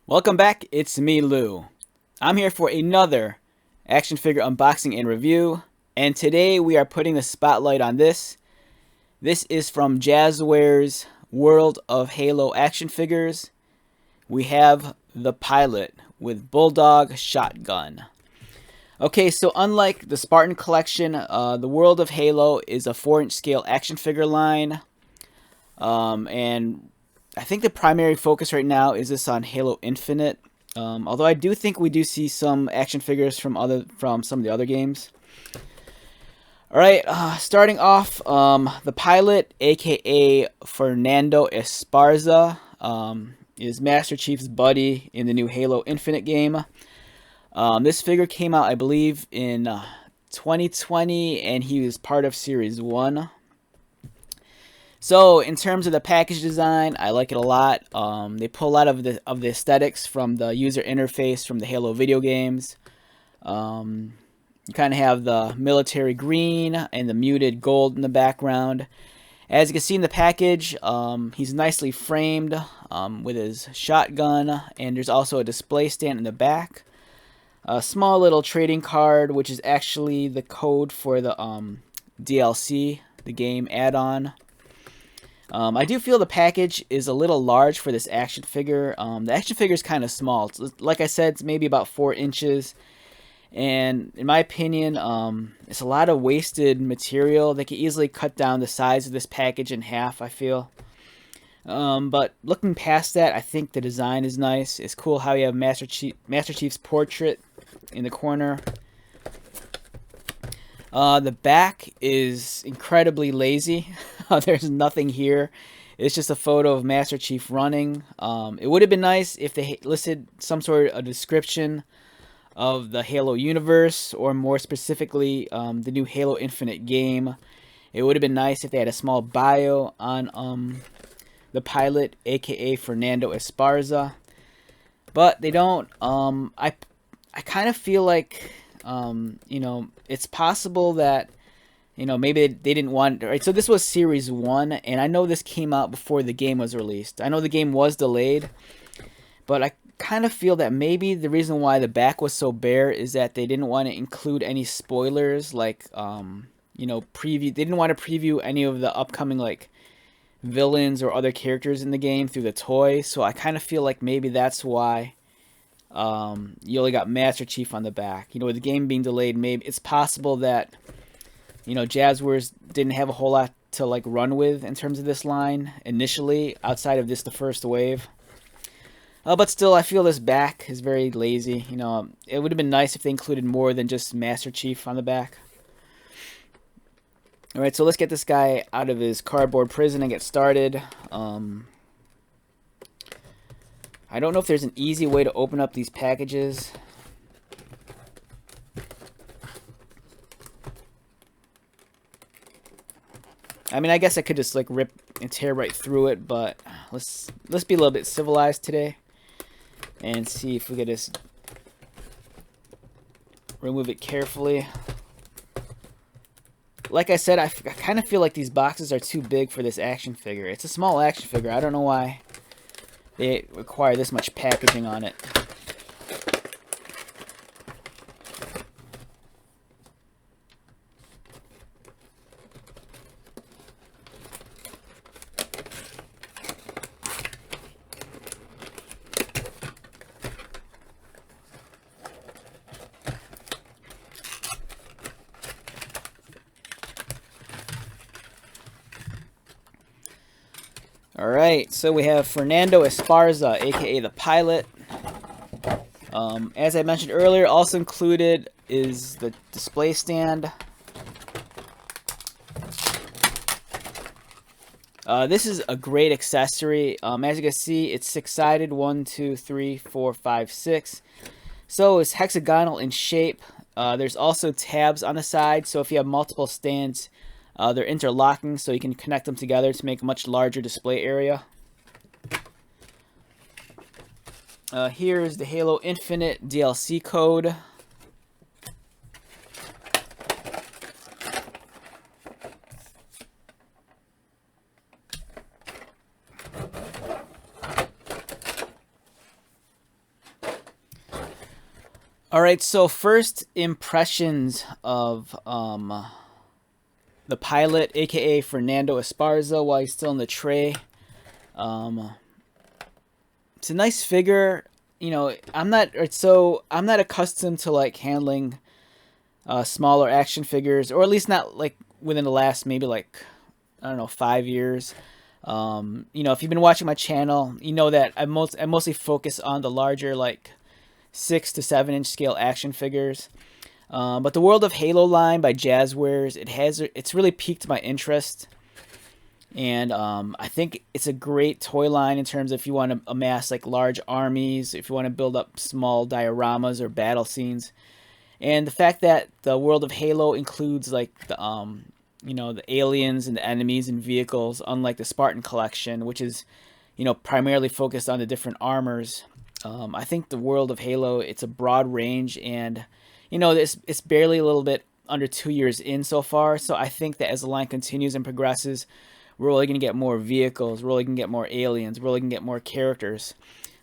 Welcome back, it's me, Lou. I'm here for another action figure unboxing and review, and today we are putting the spotlight on this. This is from Jazzware's World of Halo action figures. We have the Pilot with Bulldog Shotgun. Okay, so unlike the Spartan collection, the World of Halo is a 4-inch scale action figure line, and I think the primary focus right now is this on Halo Infinite. Although I do think we do see some action figures from some of the other games. All right, starting off, the Pilot, aka Fernando Esparza, is Master Chief's buddy in the new Halo Infinite game. This figure came out, I believe, in 2020, and he was part of Series 1. So in terms of the package design, I like it a lot. They pull a lot of the aesthetics from the user interface from the Halo video games. You kind of have the military green and the muted gold in the background. As you can see in the package, he's nicely framed with his shotgun, and there's also a display stand in the back. A small little trading card, which is actually the code for the DLC, the game add-on. I do feel the package is a little large for this action figure. The action figure is kind of small. Like I said, it's maybe about 4 inches. And in my opinion, it's a lot of wasted material. They could easily cut down the size of this package in half, I feel. But looking past that, I think the design is nice. It's cool how you have Master Chief's portrait in the corner. The back is incredibly lazy. There's nothing here. It's just a photo of Master Chief running. It would have been nice if they listed some sort of a description of the Halo universe, or more specifically, the new Halo Infinite game. It would have been nice if they had a small bio on the Pilot, aka Fernando Esparza. But they don't. I kind of feel like, it's possible that, maybe they didn't want... Right, so this was Series 1, and I know this came out before the game was released. I know the game was delayed, but I kind of feel that maybe the reason why the back was so bare is that they didn't want to include any spoilers, like, preview. They didn't want to preview any of the upcoming, like, villains or other characters in the game through the toy, so I kind of feel like maybe that's why you only got Master Chief on the back. With the game being delayed, maybe it's possible that Jazzwares didn't have a whole lot to run with in terms of this line initially, outside of just the first wave. But still, I feel this back is very lazy. It would have been nice if they included more than just Master Chief on the back. All right, so let's get this guy out of his cardboard prison and get started. I don't know if there's an easy way to open up these packages. I mean, I guess I could just rip and tear right through it, but let's be a little bit civilized today and see if we could just remove it carefully. Like I said, I kind of feel like these boxes are too big for this action figure. It's a small action figure. I don't know why they require this much packaging on it. Alright, so we have Fernando Esparza, aka the Pilot. As I mentioned earlier, also included is the display stand. This is a great accessory. As you can see, it's 6-sided, 1, 2, 3, 4, 5, 6. So it's hexagonal in shape. There's also tabs on the side, so if you have multiple stands, they're interlocking, so you can connect them together to make a much larger display area. Here's the Halo Infinite DLC code. All right, so first impressions of the pilot, aka Fernando Esparza, while he's still in the tray. Um, it's a nice figure. You know, I'm not accustomed to like handling smaller action figures, or at least not like within the last maybe like I don't know 5 years. You know, if you've been watching my channel, you know that I mostly focus on the larger like 6 to 7 inch scale action figures. But the World of Halo line by Jazzwares, it's really piqued my interest, and I think it's a great toy line in terms of if you want to amass like large armies, if you want to build up small dioramas or battle scenes, and the fact that the World of Halo includes like the you know, the aliens and the enemies and vehicles, unlike the Spartan collection, which is, you know, primarily focused on the different armors. I think the World of Halo, it's a broad range, and you know, it's barely a little bit under 2 years in so far. So I think that as the line continues and progresses, we're really gonna get more vehicles, we're really gonna get more aliens, we're really gonna get more characters.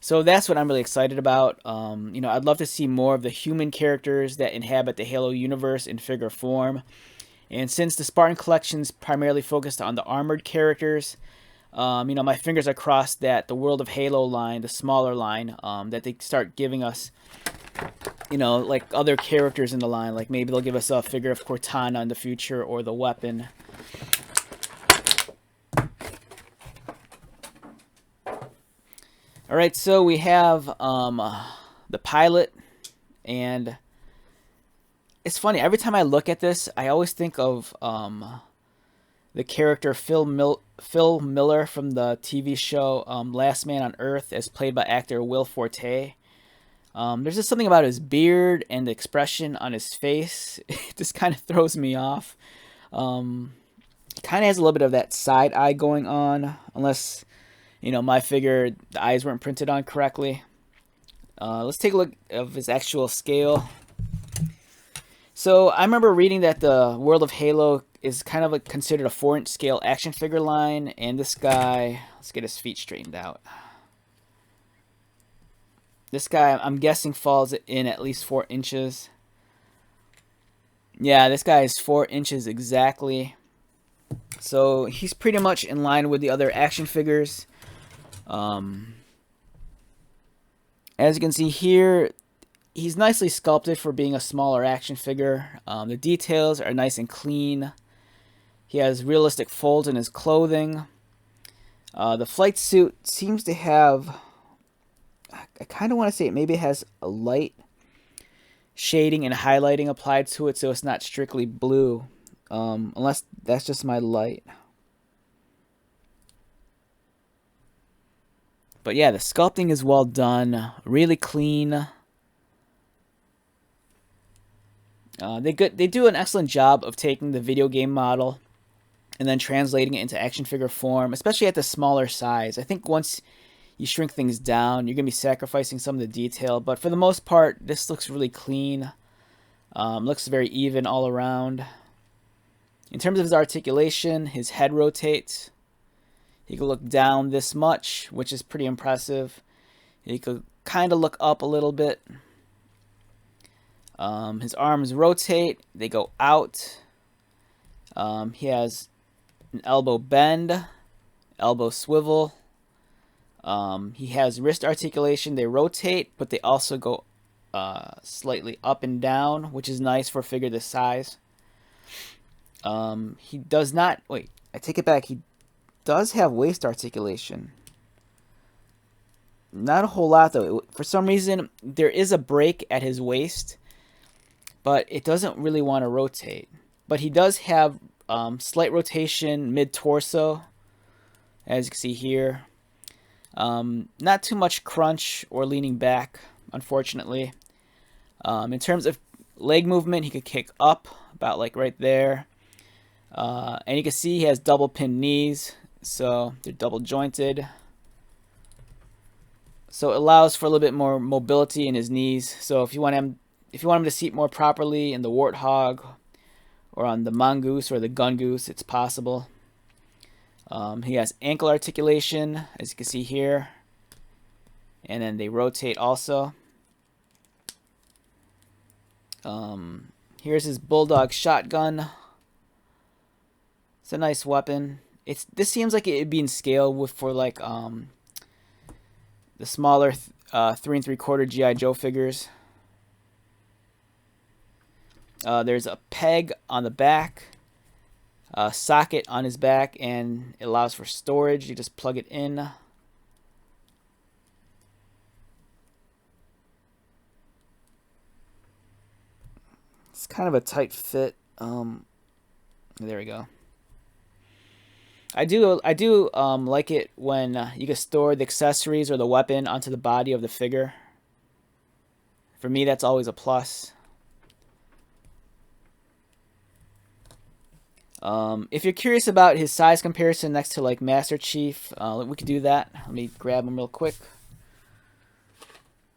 So that's what I'm really excited about. You know, I'd love to see more of the human characters that inhabit the Halo universe in figure form. And since the Spartan collection's primarily focused on the armored characters, you know, my fingers are crossed that the World of Halo line, the smaller line, that they start giving us, you know, like other characters in the line. Like maybe they'll give us a figure of Cortana in the future, or the weapon. All right, so we have the pilot, and it's funny. Every time I look at this, I always think of the character Phil Miller from the TV show Last Man on Earth, as played by actor Will Forte. There's just something about his beard and the expression on his face. It just kind of throws me off. Kind of has a little bit of that side eye going on, unless, you know, my figure, the eyes weren't printed on correctly. Let's take a look of his actual scale. So I remember reading that the World of Halo is kind of considered a 4-inch scale action figure line, and this guy, let's get his feet straightened out. This guy, I'm guessing, falls in at least 4 inches. Yeah, this guy is 4 inches exactly. So he's pretty much in line with the other action figures. As you can see here, he's nicely sculpted for being a smaller action figure. The details are nice and clean. He has realistic folds in his clothing. The flight suit seems to have, I kind of want to say maybe it has a light shading and highlighting applied to it, so it's not strictly blue, unless that's just my light. But yeah, the sculpting is well done, really clean. They do an excellent job of taking the video game model and then translating it into action figure form, especially at the smaller size. I think once you shrink things down, you're going to be sacrificing some of the detail. But for the most part, this looks really clean. Looks very even all around. In terms of his articulation, his head rotates. He can look down this much, which is pretty impressive. He could kind of look up a little bit. His arms rotate. They go out. He has an elbow bend, elbow swivel. He has wrist articulation. They rotate, but they also go slightly up and down, which is nice for a figure this size. He does not... Wait, I take it back. He does have waist articulation. Not a whole lot, though. For some reason, there is a break at his waist, but it doesn't really want to rotate. But he does have slight rotation mid-torso, as you can see here. Not too much crunch or leaning back, unfortunately. In terms of leg movement, he could kick up, about like right there. And you can see he has double pinned knees, so they're double jointed. So it allows for a little bit more mobility in his knees. So if you want him to seat more properly in the Warthog or on the Mongoose or the Gun Goose, it's possible. He has ankle articulation, as you can see here. And then they rotate also. Here's his bulldog shotgun. It's a nice weapon. This seems like it'd be in scale with for like the smaller 3 3/4 GI Joe figures. There's a peg on the back, a socket on his back, and it allows for storage. You just plug it in. It's kind of a tight fit. There we go. I do like it when you can store the accessories or the weapon onto the body of the figure. For me, that's always a plus. If you're curious about his size comparison next to like Master Chief, we could do that. Let me grab him real quick.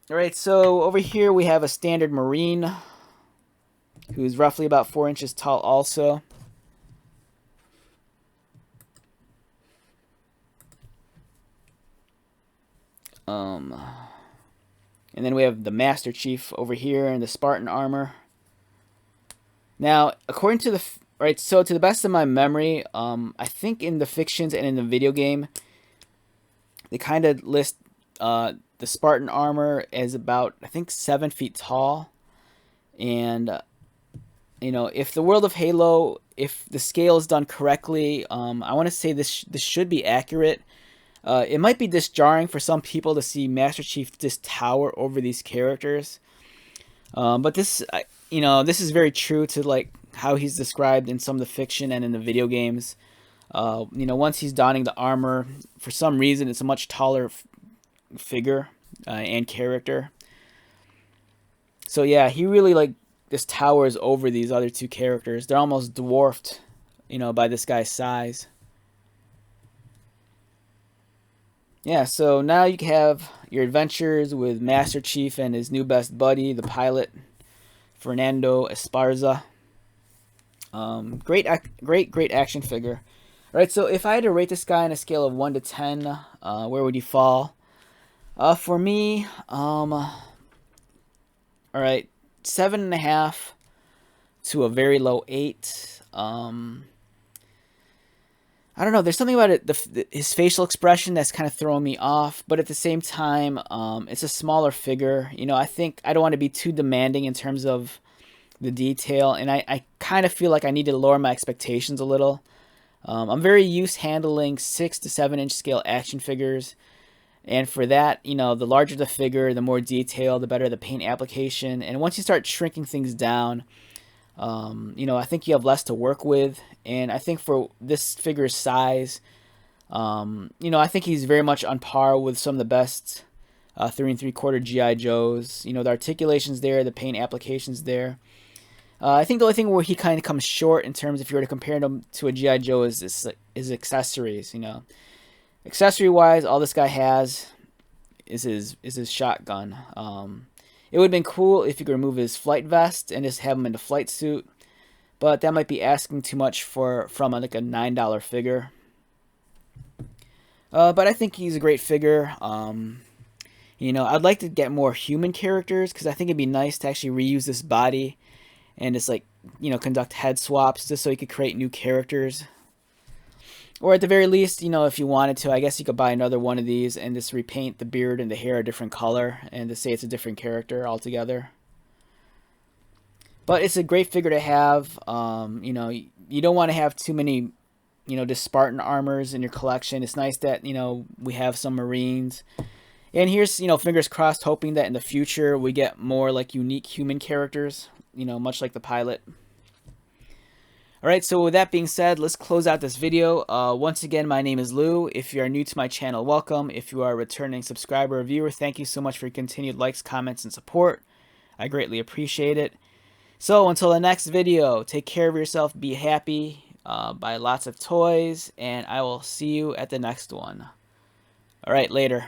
Alright, so over here we have a standard Marine who's roughly about 4 inches tall also. And then we have the Master Chief over here in the Spartan armor. Now, according to the so to the best of my memory, I think in the fictions and in the video game, they kind of list the Spartan armor as about, I think, 7 feet tall. And you know, if the world of Halo, if the scale is done correctly, I want to say this should be accurate. It might be disjarring for some people to see Master Chief just tower over these characters, but this, you know, this is very true to like how he's described in some of the fiction and in the video games. You know, once he's donning the armor, for some reason, it's a much taller figure and character. So yeah, he really like just towers over these other two characters. They're almost dwarfed, you know, by this guy's size. Yeah, so now you can have your adventures with Master Chief and his new best buddy, the Pilot Fernando Esparza. Great action figure. All right, so if I had to rate this guy on a scale of 1 to 10, where would he fall? For me, all right, 7.5 to a very low 8. I don't know. There's something about it, his facial expression that's kind of throwing me off. But at the same time, it's a smaller figure. You know, I think I don't want to be too demanding in terms of the detail. And I kind of feel like I need to lower my expectations a little. I'm very used handling 6 to 7 inch scale action figures. And for that, you know, the larger the figure, the more detail, the better the paint application. And once you start shrinking things down, you know, I think you have less to work with. And I think for this figure's size, you know, I think he's very much on par with some of the best 3 3/4 GI Joes. You know, the articulation's there, the paint application's there. I think the only thing where he kind of comes short in terms, if you were to compare him to a GI Joe, is his accessories. You know, accessory wise, all this guy has is his shotgun. It would have been cool if you could remove his flight vest and just have him in a flight suit, but that might be asking too much from like a $9 figure. But I think he's a great figure. You know, I'd like to get more human characters because I think it'd be nice to actually reuse this body and just like, you know, conduct head swaps just so you could create new characters. Or at the very least, you know, if you wanted to, I guess you could buy another one of these and just repaint the beard and the hair a different color and to say it's a different character altogether. But it's a great figure to have. You know, you don't want to have too many, you know, just Spartan armors in your collection. It's nice that, you know, we have some Marines. And here's, you know, fingers crossed, hoping that in the future we get more like unique human characters, you know, much like the Pilot. Alright, so with that being said, let's close out this video. Once again, my name is Lou. If you are new to my channel, welcome. If you are a returning subscriber or viewer, thank you so much for your continued likes, comments, and support. I greatly appreciate it. So until the next video, take care of yourself, be happy, buy lots of toys, and I will see you at the next one. Alright, later.